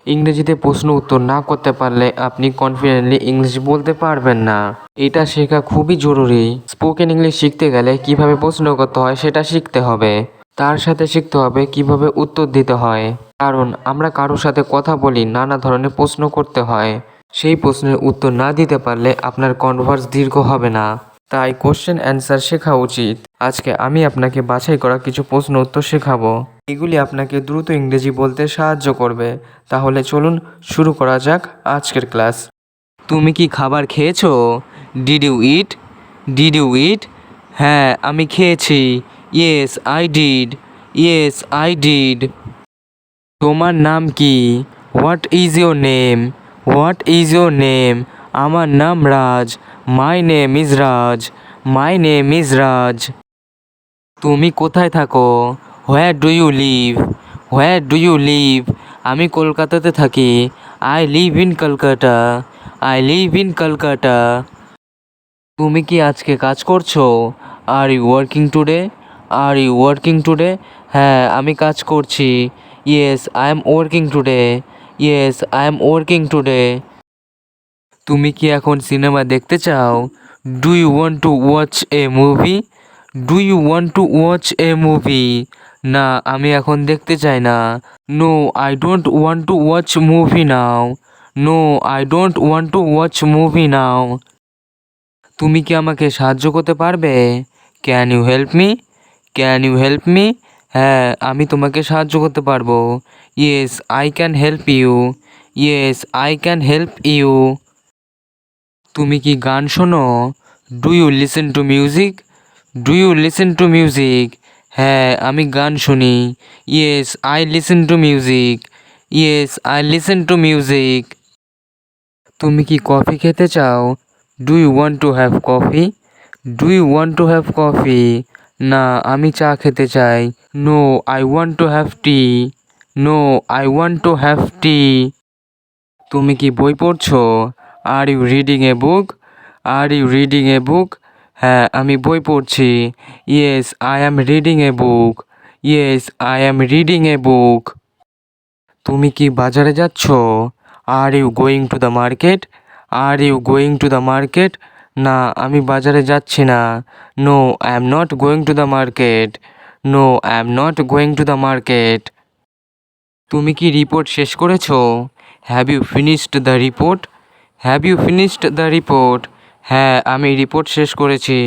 ইংরেজিতে প্রশ্ন উত্তর না করতে পারলে আপনি কনফিডেন্টলি ইংলিশ বলতে পারবেন না। এটা শেখা খুবই জরুরি। স্পোকেন ইংলিশ শিখতে গেলে কিভাবে প্রশ্ন করতে হয় সেটা শিখতে হবে। তার সাথে শিখতে হবে কিভাবে উত্তর দিতে হয়। কারণ আমরা কারোর সাথে কথা বলি, নানা ধরনের প্রশ্ন করতে হয়। সেই প্রশ্নের উত্তর না দিতে পারলে আপনার কনভার্স দীর্ঘ হবে না। তাই কোশ্চেন অ্যান্সার শেখা উচিত। আজকে আমি আপনাকে বাছাই করা কিছু প্রশ্ন উত্তর শেখাবো। এগুলি আপনাকে দ্রুত ইংরেজি বলতে সাহায্য করবে। তাহলে চলুন শুরু করা যাক আজকের ক্লাস। তুমি কি খাবার খেয়েছো? Did you eat? Did you eat? হ্যাঁ, আমি খেয়েছি। Yes I did. Yes I did. তোমার নাম কি? What is your name? What is your name? আমার নাম Raj. My name is Raj. My name is Raj. তুমি কোথায় থাকো? Where do you live? Where do you live? আমি কলকাতাতে থাকি। I live in Kolkata. I live in Kolkata. তুমি কি আজকে কাজ করছো? Are you working today? Are you working today? হ্যাঁ, আমি কাজ করছি। Yes I am working today. Yes I am working today. তুমি কি এখন সিনেমা দেখতে চাও? Do you want to watch a movie? Do you want to watch a movie? না, আমি এখন দেখতে চাই না। No I don't want to watch movie now. No I don't want to watch movie now. তুমি কি আমাকে সাহায্য করতে পারবে? Can you help me? Can you help me? হ্যাঁ, আমি তোমাকে সাহায্য করতে পারবো। Yes I can help you. Yes I can help you. তুমি কি গান শোনো? Do you listen to music? Do you listen to music? হ্যাঁ, আমি গান শুনি। Yes I listen to music. Yes I listen to music. তুমি কি কফি খেতে চাও? Do you want to have coffee? Do you want to have coffee? না, আমি চা খেতে চাই। No I want to have tea. No I want to have tea. তুমি কি বই পড়ছো? Are you reading a book? Are you reading a book? হ্যাঁ, আমি বই পড়ছি। Yes I am reading a book. Yes I am reading a book. তুমি কি বাজারে যাচ্ছ? Are you going to the market? Are you going to the market? না, আমি বাজারে যাচ্ছি না। No I am not going to the market. No I am not going to the market. তুমি কি রিপোর্ট শেষ করেছো? Have you finished the report? Have you finished the report? হ্যাঁ, আমি রিপোর্ট শেষ করেছি।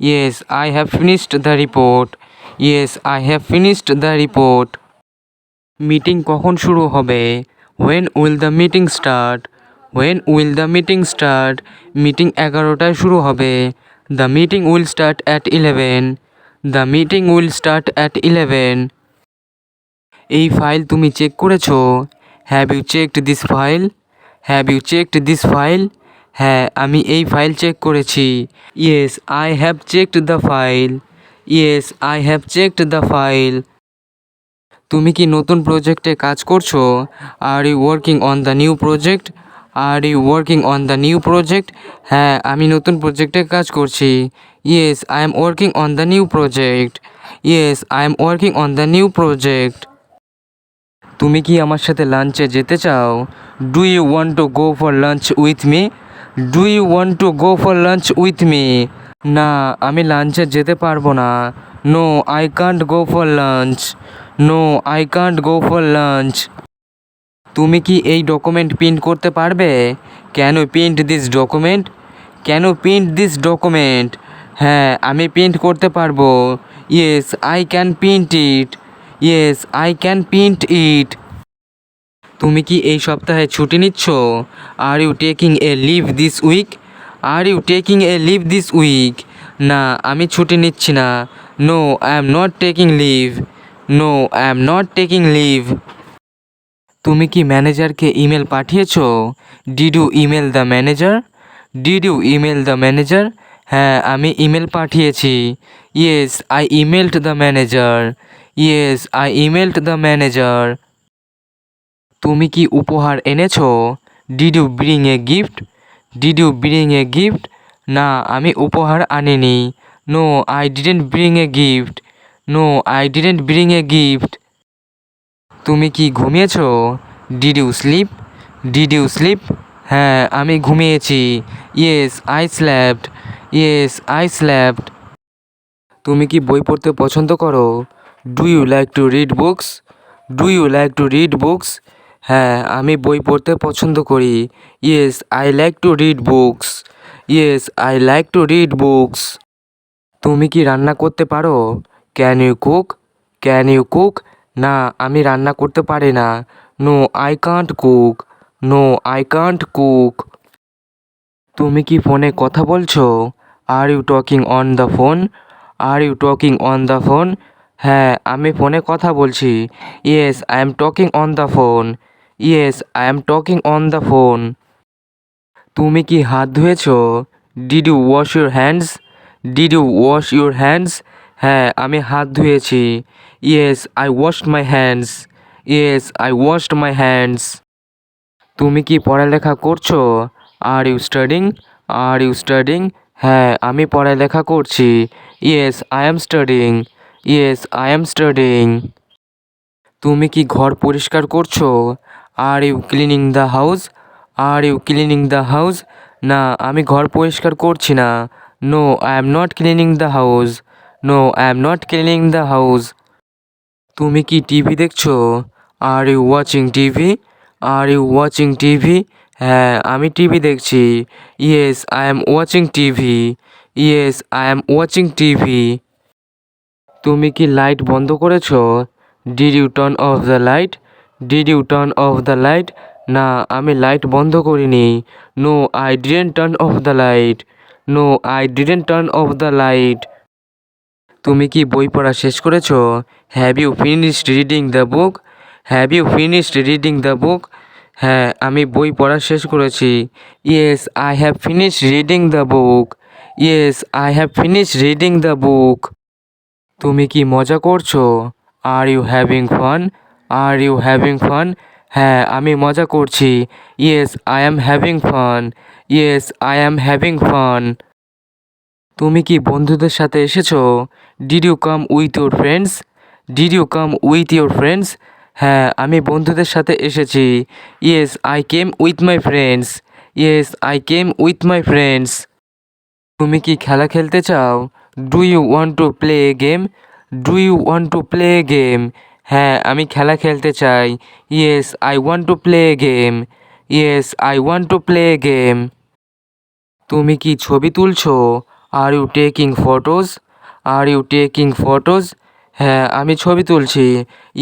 Yes I have finished the report. Yes I have finished the report. Meeting কখন শুরু হবে? When will the meeting start? When will the meeting start? Meeting 11টায় শুরু হবে। The meeting will start at 11। The meeting will start at 11। এই file তুমি check করেছো? Have you checked this file? Have you checked this file? হ্যাঁ, আমি এই file check করেছি। Yes I have checked the file. Yes I have checked the file. তুমি কি নতুন প্রজেক্টে কাজ করছো? Are you working on the new project? Are you working on the new project? হ্যাঁ, আমি নতুন প্রজেক্টে কাজ করছি। Yes I am working on the new project. Yes I am working on the new project. তুমি কি আমার সাথে লাঞ্চে যেতে চাও? Do you want to go for lunch with me? Do you want to go for lunch with me? না, আমি লাঞ্চে যেতে পারবো না। No I can't go for lunch. No I can't go for lunch. তুমি কি এই ডকুমেন্ট প্রিন্ট করতে পারবে? Can you print this document? Can you print this document? হ্যাঁ, আমি প্রিন্ট করতে পারবো। Yes I can print it. Yes I can print it. তুমি কি এই সপ্তাহে ছুটি নিচ্ছ? Are you taking a leave this week? Are you taking a leave this week? না, আমি ছুটি নিচ্ছি না। No I am not taking leave. No I am not taking leave. তুমি কি ম্যানেজারকে ইমেল পাঠিয়েছো? Did you email the manager? Did you email the manager? হ্যাঁ, আমি ইমেল পাঠিয়েছি। Yes I emailed the manager. Yes I emailed the manager. তুমি কি উপহার এনেছো? Did you bring a gift? Did you bring a gift? না, আমি উপহার আনিনি। No I didn't bring a gift. No I didn't bring a gift. তুমি কি ঘুমিয়েছো? Did you sleep? Did you sleep? হ্যাঁ আমি ঘুমিয়েছি। Yes I slapped. Yes I slapped. তুমি কি বই পড়তে পছন্দ করো? Do you like to read books? Do you like to read books? হ্যাঁ আমি বই পড়তে পছন্দ করি। Yes I like to read books. Yes I like to read books. তুমি কি রান্না করতে পারো? Can you cook? Can you cook? না আমি রান্না করতে পারি না। No I can't cook. No I can't cook. তুমি কি ফোনে কথা বলছো? Are you talking on the phone? Are you talking on the phone? হ্যাঁ আমি ফোনে কথা বলছি। Yes I am talking on the phone. Yes I am talking on the phone. তুমি কি হাত ধুয়েছো? Did you wash your hands? Did you wash your hands? হ্যাঁ আমি হাত ধুয়েছি। Yes I washed my hands. Yes I washed my hands. তুমি কি পড়ালেখা করছো? Are you studying? Are you studying? হ্যাঁ আমি পড়ালেখা করছি। Yes I am studying. Yes I am studying. তুমি কি ঘর পরিষ্কার করছো? Are you cleaning the house? Are you cleaning the house? না আমি ঘর পরিষ্কার করছি না। No I am not cleaning the house. No I am not cleaning the house. তুমি কি টিভি দেখছো? Are you watching TV? Are you watching TV? হ্যাঁ আমি টিভি দেখছি। Yes I am watching TV. Yes I am watching TV. তুমি কি light বন্ধ করেছো? Did you turn off the light? Did you turn off the light? না আমি light বন্ধ করিনি। No I didn't turn off the light. No I didn't turn off the light. তুমি কি বই পড়া শেষ করেছো? Have you finished reading the book? Have you finished reading the book? হ্যাঁ আমি বই পড়া শেষ করেছি। Yes I have finished reading the book. Yes I have finished reading the book. তুমি কি মজা করছো? আর ইউ হ্যাভিং ফান? আর ইউ হ্যাভিং ফান? হ্যাঁ আমি মজা করছি। Yes I am having fun. Yes I am having fun. তুমি কি বন্ধুদের সাথে এসেছো? Did you come with your friends? Did you come with your friends? হ্যাঁ আমি বন্ধুদের সাথে এসেছি। Yes I came with my friends. Yes I came with my friends. তুমি কি খেলা খেলতে চাও? Do you want to play a game? Do you want to play a game? হ্যাঁ আমি খেলা খেলতে চাই। Yes I want to play a game. Yes I want to play a game. তুমি কি ছবি তুলছো? Are you taking photos? Are you taking photos? হ্যাঁ আমি ছবি তুলছি।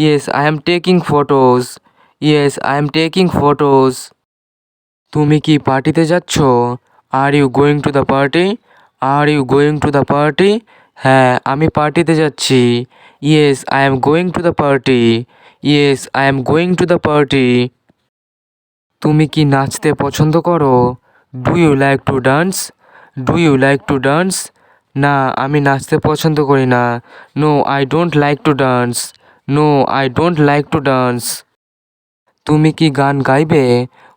Yes I am taking photos. Yes I am taking photos. তুমি কি পার্টিতে যাচ্ছ? Are you going to the party? Are you going to the party? হ্যাঁ আমি পার্টিতে যাচ্ছি। Yes I am going to the party. Yes I am going to the party. তুমি কি নাচতে পছন্দ করো? Do you like to dance? Do you like to dance? না আমি নাচতে পছন্দ করি না। No I don't like to dance. No I don't like to dance. তুমি কি গান গাইবে?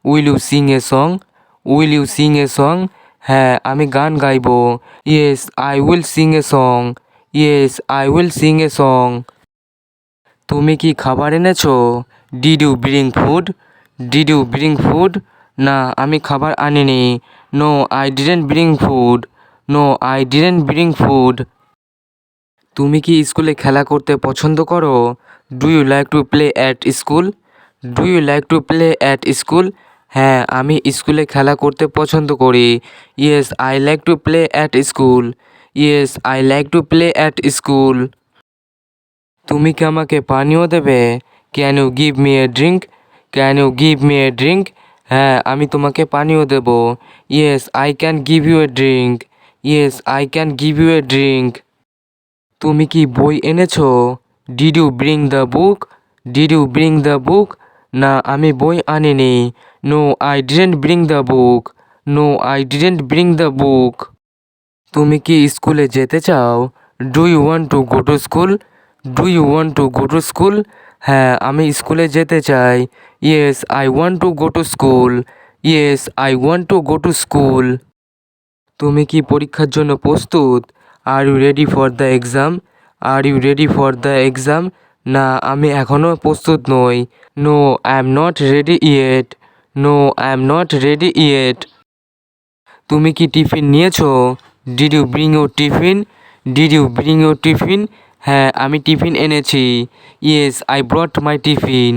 Will you sing a song? Will you sing a song? হ্যাঁ আমি গান গাইবো। Yes I will sing a song. Yes I will sing a song. তুমি কি খাবার এনেছো? Did you bring food? Did you bring food? না আমি খাবার আনিনি। No I didn't bring food. No I didn't bring food. তুমি কি স্কুলে খেলা করতে পছন্দ করো? Do you like to play at school? Do you like to play at school? হ্যাঁ আমি স্কুলে খেলা করতে পছন্দ করি। Yes I like to play at school. Yes I like to play at school. তুমি কি আমাকে পানীয় দেবে? Can you give me a drink? Can you give me a drink? হ্যাঁ আমি তোমাকে পানীয় দেব। Yes I can give you a drink. Yes I can give you a drink. তুমি কি বই এনেছো? Did you bring the book? Did you bring the book? না আমি বই আনিনি। No I didn't bring the book. No I didn't bring the book. তুমি কি স্কুলে যেতে চাও? Do you want to go to school? Do you want to go to school? হ্যাঁ আমি স্কুলে যেতে চাই। Yes I want to go to school. Yes I want to go to school. তুমি কি পরীক্ষার জন্য প্রস্তুত? Are you ready for the exam? Are you ready for the exam? না, আমি এখনও প্রস্তুত নই। No, I am not ready yet. No, I am not ready yet. তুমি কি টিফিন নিয়েছো? Did you bring your tiffin? Did you bring your tiffin? হ্যাঁ, আমি টিফিন এনেছি। Yes, I brought my tiffin.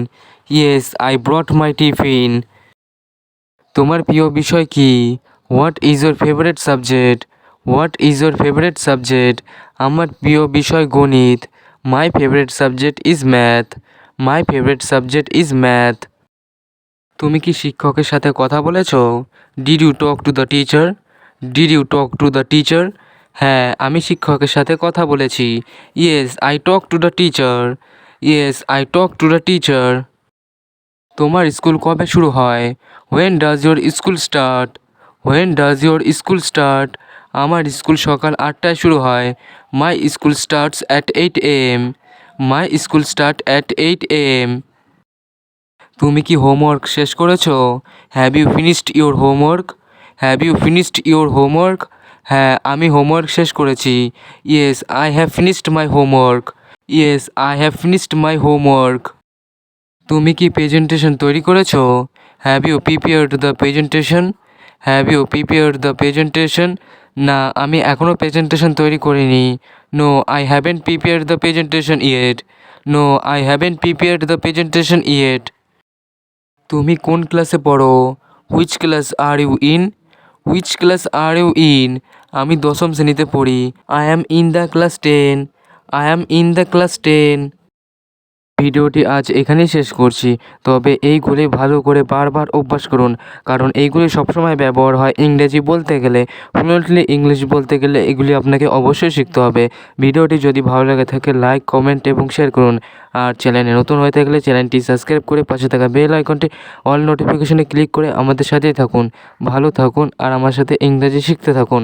Yes, I brought my tiffin. তোমার প্রিয় বিষয় কি? What is your favourite subject? What is your favourite subject? আমার প্রিয় বিষয় গণিত। My favourite subject is math. My favourite subject is math. তুমি কি শিক্ষকের সাথে কথা বলেছো? Did you talk to the teacher? Did you talk to the teacher? হ্যাঁ, আমি শিক্ষকের সাথে কথা বলেছি। Yes, I talk to the teacher. Yes, I talk to the teacher. তোমার স্কুল কবে শুরু হয়? When does your school start? When does your school start? আমার স্কুল সকাল 8টায় শুরু হয়। My school starts at 8 AM। My school start at 8 AM। তুমি কি হোমওয়ার্ক শেষ করেছো? Have you finished your homework? Have you finished your homework? হ্যাঁ, আমি হোমওয়ার্ক শেষ করেছি। Yes, I have finished my homework. Yes, I have finished my homework. তুমি কি প্রেজেন্টেশন তৈরি করেছো? Have you prepared the presentation? Have you prepared the presentation? না, আমি এখনও প্রেজেন্টেশন তৈরি করিনি। No, I haven't prepared the presentation yet. No, I haven't prepared the presentation yet. তুমি কোন ক্লাসে পড়ো? Which class are you in? Which class are you in? আমি 10ম শ্রেণীতে পড়ি। I am in the class 10। I am in the class 10। ভিডিওটি আজ এখানেই শেষ করছি। তবে এইগুলি ভালো করে বারবার অভ্যাস করুন, কারণ এইগুলি সবসময় ব্যবহার হয় ইংরেজি বলতে গেলে। ফ্লুয়েন্টলি ইংলিশ বলতে গেলে এগুলি আপনাকে অবশ্যই শিখতে হবে। ভিডিওটি যদি ভালো লাগে থাকে লাইক, কমেন্ট এবং শেয়ার করুন। আর চ্যানেলে নতুন হয়ে থাকলে চ্যানেলটি সাবস্ক্রাইব করে পাশে থাকা বেল আইকনটি অল নোটিফিকেশনে ক্লিক করে আমাদের সাথেই থাকুন। ভালো থাকুন আর আমার সাথে ইংরেজি শিখতে থাকুন।